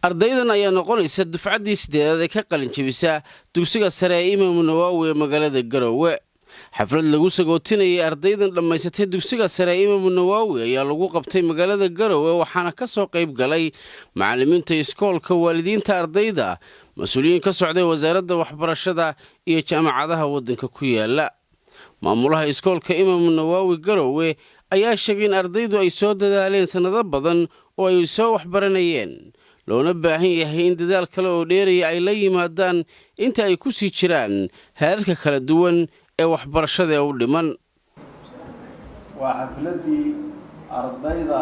ardaydan ayaa noqonaysa dufcaddii sideedaad ee ka qalin jebisa dugsiga sare ee Imaamu Nawaawi ee magaalada Garowe. xaflad lagu sagootinayay ardaydan dhammaysatay dugsiga sare ee Imaamu Nawaawi ayaa lagu qabtay magaalada Garowe waxaana ka soo qayb galay macallimiinta iskoolka, waalidiinta ardayda, mas'uuliyiin ka socday wasaaradda waxbarashada iyo jaamacadaha waddanka ku yaala. maamulaha iskoolka Imaamu Nawaawi Garowe ayaa sheegay in ardaydu ay soo dadaaleen sanado badan oo ay soo waxbaranayeen, loona baahan yahay in dadaal kale oo dheeraya ay la yimaadaan inta ay ku sii jiraan heerarka kala duwan ee waxbarashada ee u dhiman. waa xafladii ardayda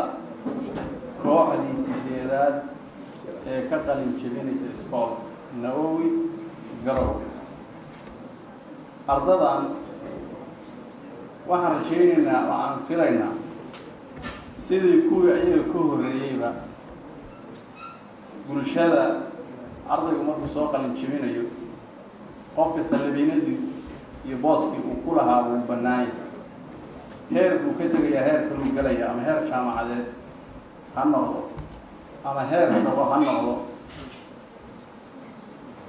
kooxdii sideedaad ee ka qalin jebinaysa iskoolka Nawaawi Garowe. ardadan waxaan rajaynaynaa oo aan filaynaa sidii kuwii iyaga ka horreeyayba bulshada ardaygu markuu soo qalin jebinayo qof kasta labeenadii iyo booskii uu ku lahaa wuu bannaanay. heer buu ka tegayaa heer kaluu galaya, ama heer jaamacadeed ha noqdo ama heer shaqo ha noqdo.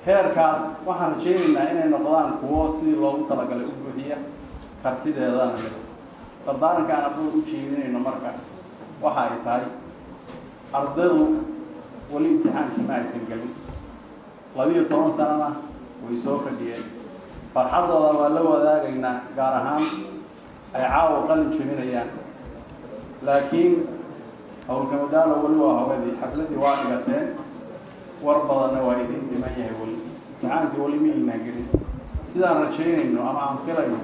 heerkaas waxaan rajaynaynaa inay noqdaan kuwo sidii loogu talagalay u buuxiya kartideedana leh. dardaarankaan ardayda u jeedinayno marka waxa ay tahay ardaydu wali imtixaankii ma aysan gelin, 12 sanana way soo fadhiyeen. farxadooda waa la wadaagaynaa, gaar ahaan ay caawa qalin jebinayaan. laakiin howlkamadaalo wali waa haweenay, xafladii waa dhigateen, war badanna waa idin dhiman yahay. wali imtixaankii wali ma aynaan gelin. sidaan rajaynayno ama aan filayno,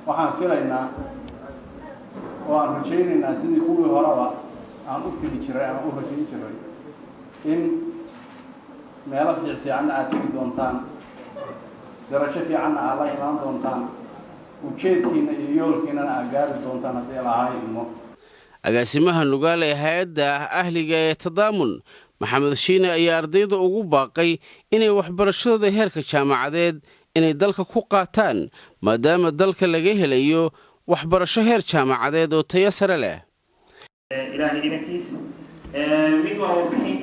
waxaan filaynaa oo aan rajaynaynaa sidii kuwii horeba aan u fili jiray ama u rajayn jiray in meelo fiican aad tegi doontaan, darajo fiicanna aad la imaan doontaan, ujeedkiina iyo yoolkiinana aad gaari doontaan haddii lahaa ilmo. agaasimaha nugaale ee hay-adda ahliga ee Tadaamun Maxamed Shiine ayaa ardayda ugu baaqay inay waxbarashadooda heerka jaamacadeed inay dalka ku qaataan, maadaama dalka laga helayo waxbarasho heer jaamacadeed oo tayo sare leh. ilaahay idinkiis mid waa warbixin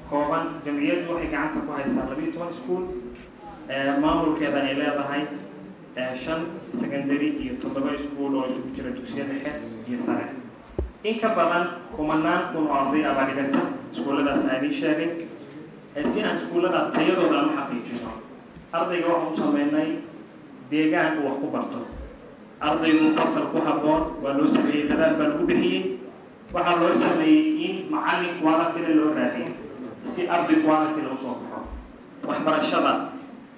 kooban. jamciyaddu waxay gacanta ku haysaa 12 iskuul, maamulkeeda ay leedahay 5 secondary iyo 7 iskuul oo isugu jira dugsiyo dhexe iyo sare. in ka badan kumanaan kun oo arday ah baa dhigata iskuulladaas aan sheegay. si aan iskuullada tayadooda u xaqiijino, ardayga waxaan u sameynay deegaan uu wax ku barto. ardaygu fasal ku habboon waa loo sameeyey, dadaal baa lagu bixiyey. waxaa loo sameeyey in macallin quality loo raadiyo si arday quality loo soo baxo. waxbarashada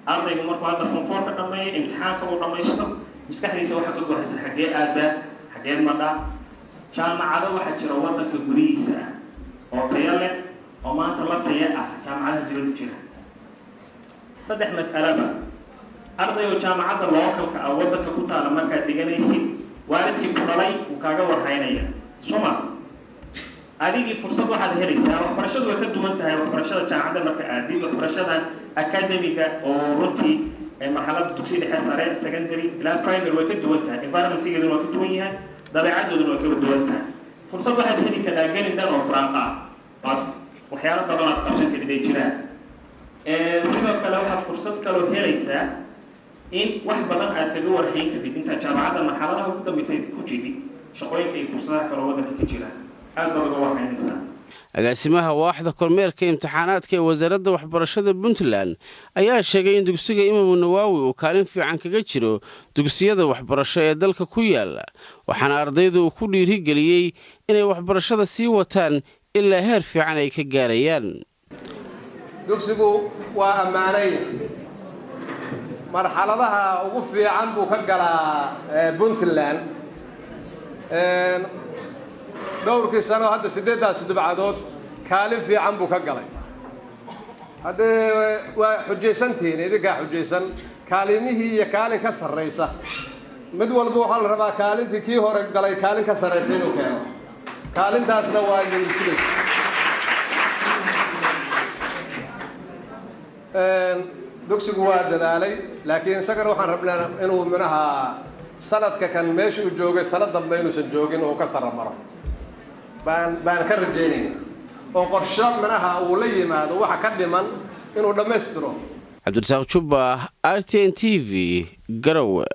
ardaygu markuu hadda form 4 ka dhameeyo, imtixaanka uu dhamaysto, maskaxdiisa waxa ka go'aysa xagee aada, xagee madha. jaamacado waxaa jira waddanka gurihiisa oo tayo leh oo maanta la tayo ah jaamacadaha dibadda jira. 3 mas'alaba ardayga jaamacadda localka ah waddanka ku taala markaad dhiganaysid, waalidkii ku dhalay uu kaaga warhaynaya soma adigii fursad waxaad helaysaa. waxbarashadu way ka duwan tahay waxbarashada jaamacadda marka aadid. waxbarashada academiga oo runtii marxaladda dugsi dhexe, sare, secondary ilaa primary way ka duwan tahay. environment-geeduna waa ka duwan yahay, dabeecadooduna waa ka duwan tahay. fursad waxaad heli kartaa gelin dhan oo firaaqo ah, waxyaalo badan aad qabsan karid ay jiraan. sidoo kale waxaad fursad kaloo helaysaa in wax badan aad kaga warhayn karid intaa jaamacadda marxaladaha ugu dambeysay ku jiri shaqooyinka iyo fursadaha kaloo waddanka ka jira. aad baad uga warhaynaysaa. agaasimaha waaxda kormeerka imtixaanaadka ee wasaaradda waxbarashada Puntland ayaa sheegay in dugsiga Imaamu Nawaawi uu kaalin fiican kaga jiro dugsiyada waxbarasho ee dalka ku yaala, waxaana ardaydu uu ku dhiirigeliyey inay waxbarashada sii wataan ilaa heer fiican ay ka gaarayaan. dugsigu waa ammaanay, marxaladaha ugu fiican buu ka galaa Puntland. dhowrkii sano hadda 8 dibcadood kaalin fiican buu ka galay. haddee waa xujaysantiin, idinkaa xujaysan kaalimihii iyo kaalin ka sarraysa. mid walba waxaa la rabaa kaalintii kii hore galay kaalin ka sarraysa inuu keeno. kaalintaasna waa idin sugaysa. dugsigu waa dadaalay, laakiin isagana waxaan rabnaa inuu minaha sanadka kan meesha uu joogay sanad dambe inuusan joogin oo ka sarra maro baan ka rajaynaynaa. oo qorshe manaha uu la yimaado waxa ka dhiman inuu dhammaystiro. Cabdirasaaq Jubba, RTN TV, Garowe.